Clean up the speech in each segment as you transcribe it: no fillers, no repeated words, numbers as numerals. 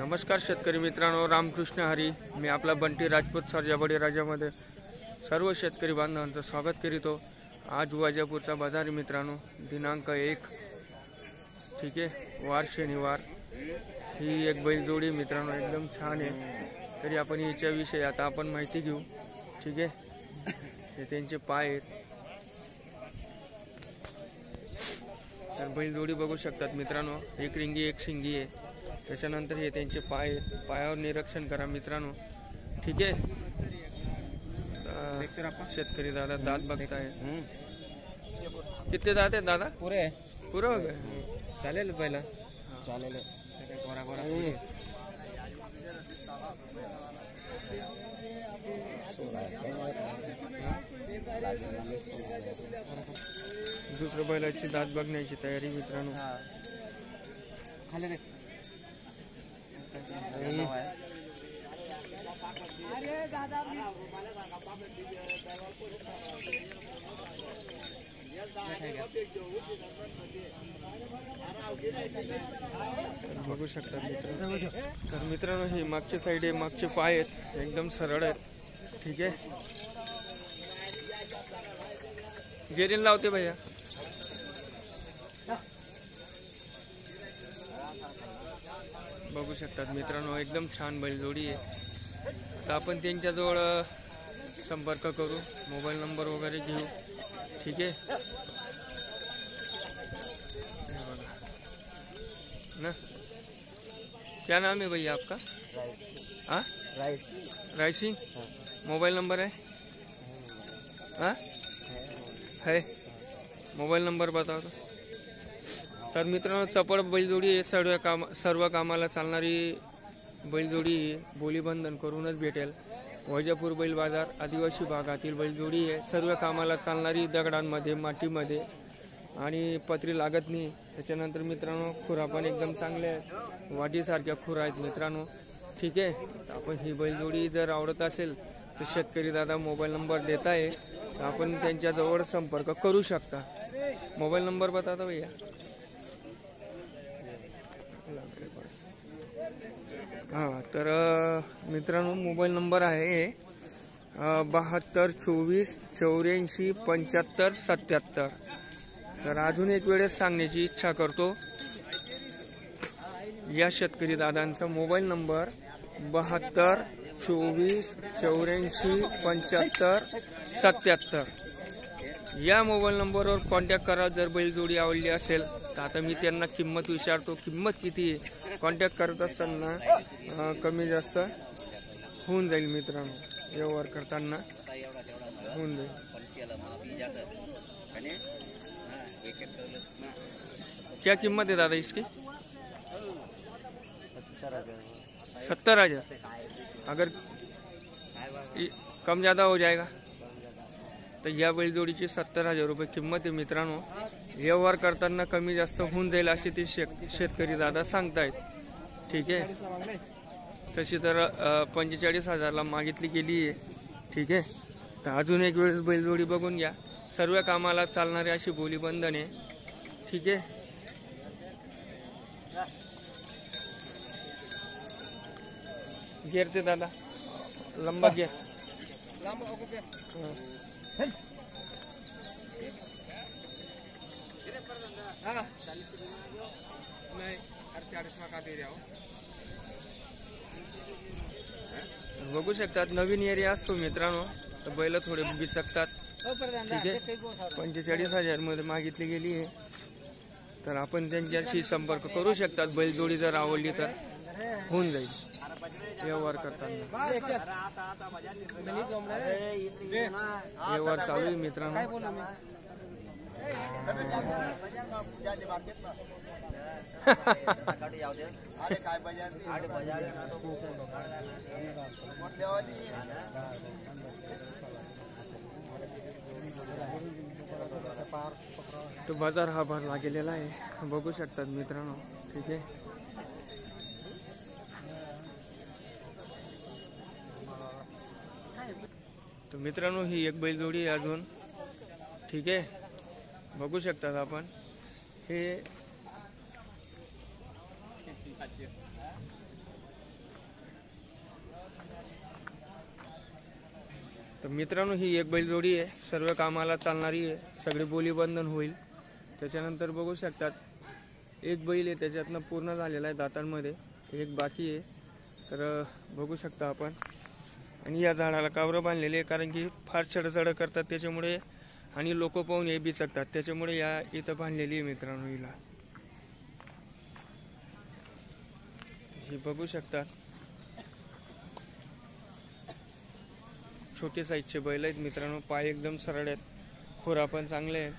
नमस्कार शेतकरी मित्रांनो, रामकृष्ण हरी. मी आपला बंटी राजपूत सर्जा बळीराजामध्ये सर्व शेतकरी बांधवांचं स्वागत करीतो. आज वाजापूरचा बाजार मित्रांनो, दिनांक 1 ठीक आहे, वार शनिवार. ही एक बैलजोडी मित्रांनो एकदम छान आहे. तरी आपण याच्याविषयी आता आपण माहिती घेऊ. ठीक आहे, हे त्यांचे पाय आहेत. तर बैलजोडी बघू शकतात मित्रांनो, एक रिंगी एक शिंगी आहे. त्याच्यानंतर हे त्यांचे पाय, पायावर निरीक्षण करा मित्रांनो. ठीक आहे, शेतकरी दादा दात बघताय. किती दात आहेत दादा? पुरे पुरं हो गए. चालेल पहिला चालेल. दुसऱ्या बैलाची दात बघण्याची तयारी मित्रांनो. खाली रे. बघू शकता मित्रांनो. तर मित्रांनो, ही मागची साईड आहे, मागचे पाय आहेत एकदम सरळ आहेत. ठीक आहे, गेरीन लावते भैया. बघू शकतात मित्रांनो, एकदम छान बैलजोडी आहे. तर आपण त्यांच्याजवळ संपर्क करू, मोबाईल नंबर वगैरे घेऊ. ठीक है ना. क्या नाम है भैया आपका? हाँ, राय सिंह. मोबाइल नंबर है? हाँ है, मोबाईल नंबर बताओ तो. तर मित्रांनो, चपळ बैलजोडी आहे. सर्व कामाला चालणारी बैलजोडी बोलीबंधन करूनच भेटेल. वैजापूर बैल बाजार आदिवासी भागातील बैलजोडी आहे. सर्व कामाला चालणारी, दगडांमध्ये मातीमध्ये, आणि पत्री लागत नाही. त्याच्यानंतर मित्रांनो, खुरा पण एकदम चांगले आहेत, वाटीसारख्या खुरा आहेत मित्रांनो. ठीक आहे, तर आपण ही बैलजोडी जर आवडत असेल तर शेतकरी दादा मोबाईल नंबर देत आहे, तर आपण त्यांच्याजवळ संपर्क करू शकता. मोबाईल नंबर बताता भैया. हाँ, तर मित्रांनो, मोबाईल नंबर आहे 72 24 84 75 77. तर अजून एक वेळेस सांगण्याची इच्छा करतो, या शेतकरी दादांचा मोबाईल नंबर 72 24 84 75 77. या मोबाईल नंबरवर कॉन्टॅक्ट करा. जर बैलजोडी आवडली असेल तर आता मी त्यांना किंमत विचारतो, किंमत किती आहे. कॉन्टॅक्ट करत असताना कमी जास्त होऊन जाईल मित्रांनो, व्यवहार करताना होऊन जाईल. क्या कीमत है दादा इसकी? 70,000. अगर कम ज़्यादा हो जाएगा तर या बैलजोडीची 70,000 रुपये किंमत आहे मित्रांनो. व्यवहार करताना कमी जास्त होऊन जाईल अशी ती शेतकरी दादा सांगतायत. ठीक आहे, तशी तर 45,000ला मागितली गेली आहे. ठीक आहे, तर अजून एक वेळेस बैलजोडी बघून घ्या. सर्व कामाला चालणारी अशी बोलीबंधन आहे. ठीक आहे, घेरते दादा, लंबा घेर. बघू शकतात, नवीन एरिया असतो मित्रांनो, तर बैल थोडे बिचकतात. ठीक आहे, 45,000 मध्ये मागितली गेली आहे, तर आपण त्यांच्याशी संपर्क करू शकतात. बैलजोडी जर आवडली तर होऊन जाईल व्यवहार करताना. व्यवहार चालू आहे मित्रांनो. तो बाजार हा भरला गेलेला आहे, बघू शकतात मित्रांनो. ठीक आहे, तो मित्रांनो, ही एक बैलजोडी आहे अजून. ठीक आहे, बघू शकतात आपण. हे तर मित्रांनो ही एक बैलजोडी आहे, सर्व कामाला चालणारी आहे, सगळे बोलीबंधन होईल. त्याच्यानंतर बघू शकतात एक बैल आहे त्याच्यातनं पूर्ण झालेला आहे दातांमध्ये, एक बाकी आहे. तर बघू शकता आपण. आणि या झाडाला कावरं बांधलेले आहे कारण की फार चढचढ करतात त्याच्यामुळे, आणि लोक पाहून हे बिचकतात त्याच्यामुळे या इथं बांधलेली आहे मित्रांनो हिला. हे बघू शकता छोटे साईजचे बैल आहेत मित्रांनो. पाय एकदम सरळ आहेत, खोरा पण चांगले आहेत.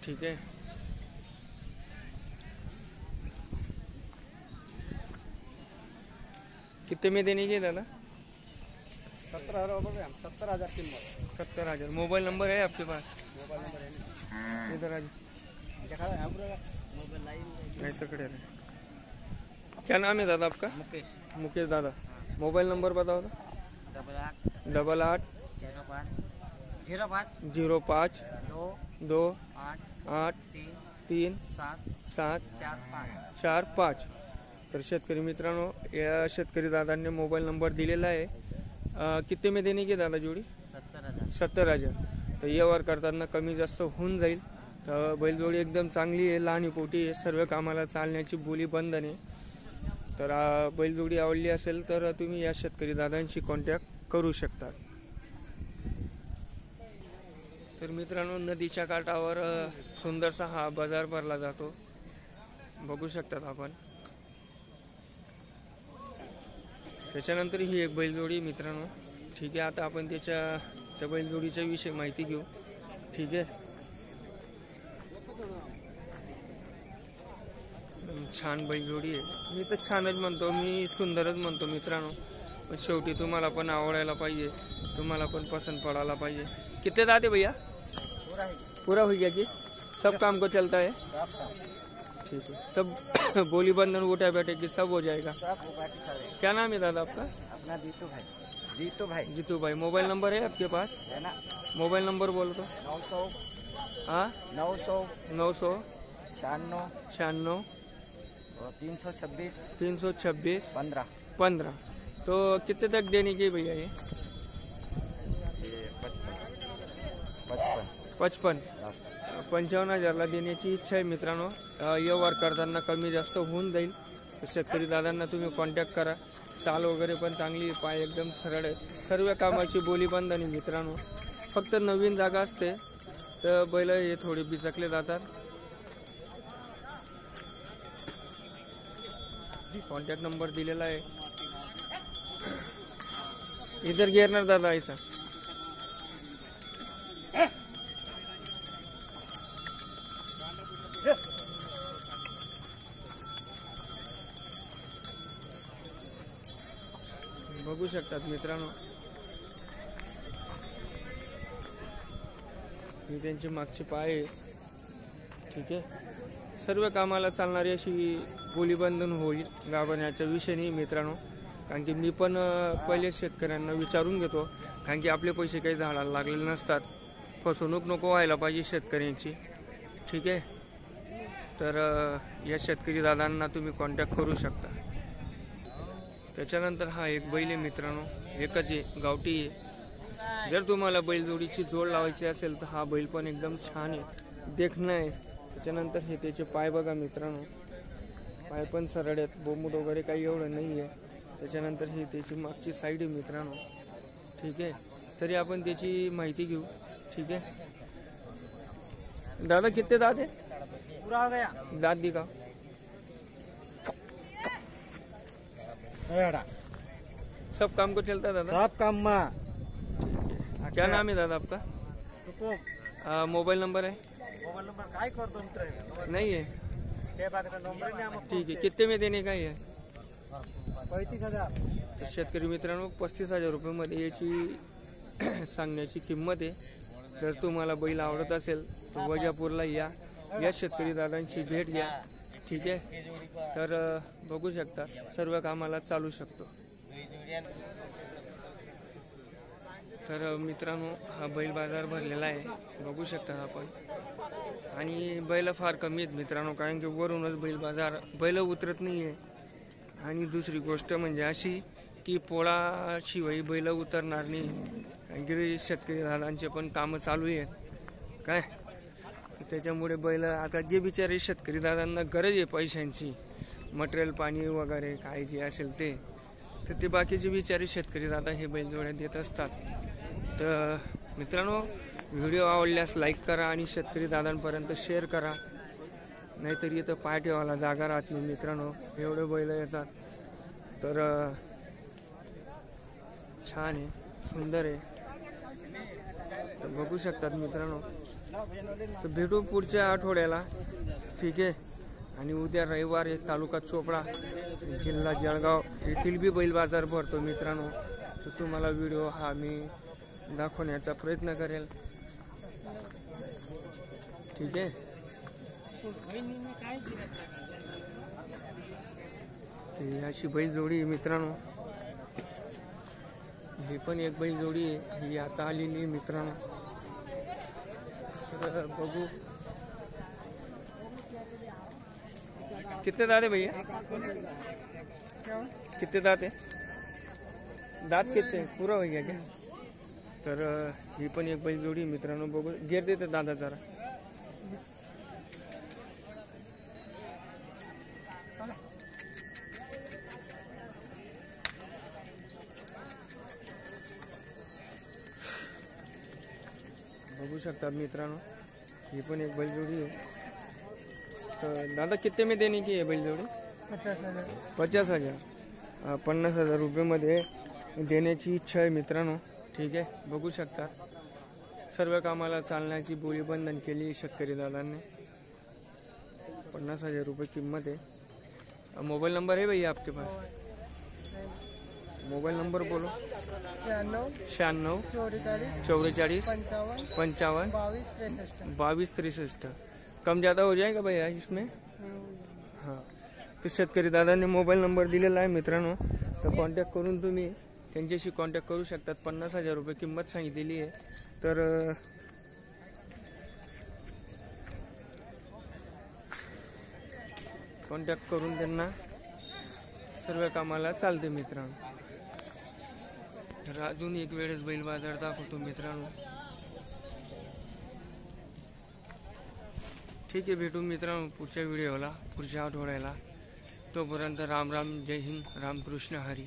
ठीक आहे. कितने में देने के दादा? 17,000 17,000 किंमत. 70,000. मोबाइल नंबर है आपके पास? मोबाईल नंबर आहे इधर आज मोबाईल लाईन. ऐसा खड़े रहे. क्या नाम है दादा आपका? मुकेश. मुकेश दादा. मोबाइल नंबर बताओ तो. 88 88 05 05 2 2 8 8 3 3 7 7 4 5. 4 5. तर शेतकरी मित्रांनो या शेतकरी दादांनी मोबाईल नंबर दिलेला आहे. कितने में देने की दादा जोडी? 70,000. 70,000. तर व्यवहार करताना कमी जास्त होऊन जाईल. तर बैलजोडी एकदम चांगली आहे, लहानी पोटी आहे, सर्व कामाला चालण्याची बोली बंधन आहे. तर बैलजोडी आवडली असेल तर तुम्ही या शेतकरी दादांशी कॉन्टॅक्ट करू शकता. तर मित्रांनो नदीच्या काठावर सुंदरसा हा बाजार भरला जातो, बघू शकतात आपण. त्याच्यानंतर ही एक बैलजोडी मित्रांनो. ठीक आहे. आता आपण त्या बैलजोडीच्या विषयी माहिती घेऊ. ठीक आहे. छान बैलजोडी आहे. मी तर छानच म्हणतो, मी सुंदरच म्हणतो मित्रांनो, पण शेवटी तुम्हाला पण आवडायला पाहिजे, तुम्हाला पण पसंत पडायला पाहिजे. कितने दाते भैया? पूरा हो गया कि सब काम को चलता है? ठीक है. सब बोली बंधन उठा बैठे कि सब हो जाएगा. क्या नाम है दादा आपका? अपना जीतू भाई. जीतू भाई. जीतू भाई. मोबाइल नंबर है आपके पास? है ना. मोबाइल नंबर बोलो तो. 900 हाँ 900 900 96 96 और 326 326 15. 15. तो कितने तक देने की भैया ये? 55. 55,000ला देण्याची इच्छा आहे मित्रांनो. व्यवहार करताना कमी जास्त होऊन जाईल. तर शेतकरी दादांना तुम्ही कॉन्टॅक्ट करा. चाल वगैरे पण चांगली, पाय एकदम सरळ आहे, सर्व कामाची बोली बंधनी मित्रांनो. फक्त नवीन जागा असते तर बैल हे थोडे बिचकले जातात. कॉन्टॅक्ट नंबर दिलेला आहे. इधर गिरणार दादा ऐसा. बघू शकतात मित्रांनो ही त्यांची मागची पाय आहे. ठीक आहे. सर्व कामाला चालणारी अशी बोलीबंधन होईल. गाभण्याचा विषय नाही मित्रांनो, कारण की मी पण पहिले शेतकऱ्यांना विचारून घेतो, कारण की आपले पैसे काही झाडाला लागलेले नसतात, फसवणूक नको व्हायला पाहिजे शेतकऱ्यांची. ठीक आहे. तर या शेतकरी दादांना तुम्ही कॉन्टॅक्ट करू शकता. त्याच्यानंतर हा एक बैल आहे मित्रांनो, एकच आहे, गावठी आहे. जर तुम्हाला बैलजोडीची जोड लावायची असेल तर हा बैल पण एकदम छान आहे, देखणं आहे. त्याच्यानंतर हे त्याचे पाय बघा मित्रांनो, पाय पण सरळ आहेत, बोंबूट वगैरे काही एवढं नाही आहे. त्याच्यानंतर ही त्याची मागची साईड आहे मित्रांनो. ठीक आहे. तरी आपण त्याची माहिती घेऊ. ठीक आहे. दादा कितने दात है? पूरा हो गया. दात दिखाओ. सब काम को चलता है दादा? सब काम में. क्या नाम है दादा आपका? सुको. मोबाइल नंबर है? मोबाईल नंबर काय करतो मित्र? नहीं है. ते बाकीचा नंबर नाही आम्हाला. ठीक है. कितने में देने का ही है? 35,000. तर शेतकरी मित्रांनो 35,000 रुपयामध्ये याची सांगण्याची किंमत आहे. जर तुम्हाला बैल आवडत असेल तर वजापूरला या शेतकरी दादांची भेट घ्या. ठीक आहे. तर बघू शकता सर्व कामाला चालू शकतो. तर मित्रांनो हा बैल बाजार भरलेला आहे, बघू शकता आपण. आणि बैल फार कमी आहेत मित्रांनो, कारण की वरूनच बैल उतरत नाही आहे. आणि दुसरी गोष्ट म्हणजे अशी की पोळाशिवाय बैल उतरणार नाही, कारण की शेतकरी दादांचे पण कामं चालू आहेत काय. त्याच्यामुळे बैल आता जे बिचारे शेतकरी दादांना गरज आहे पैशांची, मटेरियल पाणी वगैरे काय जे असेल ते, तर ते बाकीचे बिचारे शेतकरी दादा हे बैलजोड्या देत असतात. तर मित्रांनो, व्हिडिओ आवडल्यास लाईक करा आणि शेतकरी दादांपर्यंत शेअर करा, नाहीतर इथं पाय ठेवायला जागा राहत नाही मित्रांनो, एवढे बैल येतात. तर छान आहे, सुंदर आहे, तर बघू शकतात मित्रांनो. तर भेटू पुढच्या आठवड्याला, ठीक आहे. आणि उद्या रविवार आहे, तालुका चोपडा, जिल्हा जळगाव, येथील बी बैल बाजार भरतो मित्रांनो. तर तुम्हाला व्हिडिओ हा मी दाखवण्याचा प्रयत्न करेल, ठीक आहे. ही अशी बैल जोडी आहे मित्रांनो, ही पण एक बैल जोडी आहे, ही आता आलेली आहे मित्रांनो. तर बघू कितने दांत है भैया, कितने दांत है, दांत कितने पूरा हो गया क्या. तर ही पण एक बैल जोडी मित्रांनो, बघू घेर देते दादा जरा. बघू शकतात मित्रांनो, ही पण एक बैल जोडी आहे. तर दादा कितने में देने की है बैल जोड़ी. 50,000 50,000 रुपये देण्याची इच्छा आहे मित्रांनो, ठीक आहे. बघू शकता, सर्व कामाला चालण्याची बोली बंधन केली शेतकरी दादांनी. 50,000 रुपये किंमत आहे. मोबाईल नंबर है भैया आपके पास, मोबाइल नंबर बोलो. 96 44 55 22 63. कम ज़्यादा हो जाएगा भैया इसमें. हां, तर शेतकरी दादांनी मोबाईल नंबर दिलेला आहे मित्रांनो, तर कॉन्टॅक्ट करून तुम्ही त्यांच्याशी कॉन्टॅक्ट करू शकतात. 50,000 रुपये किंमत सांगितलेली आहे. तर कॉन्टॅक्ट करून त्यांना सर्व कामाला चालते मित्रांनो. तर अजून एक वेळेस बैल बाजार दाखवतो मित्रांनो, ठीक आहे. भेटू मित्रांनो पुढच्या व्हिडिओला, पुढच्या आठवड्याला. तोपर्यंत राम राम, जय हिंद, रामकृष्ण हरी.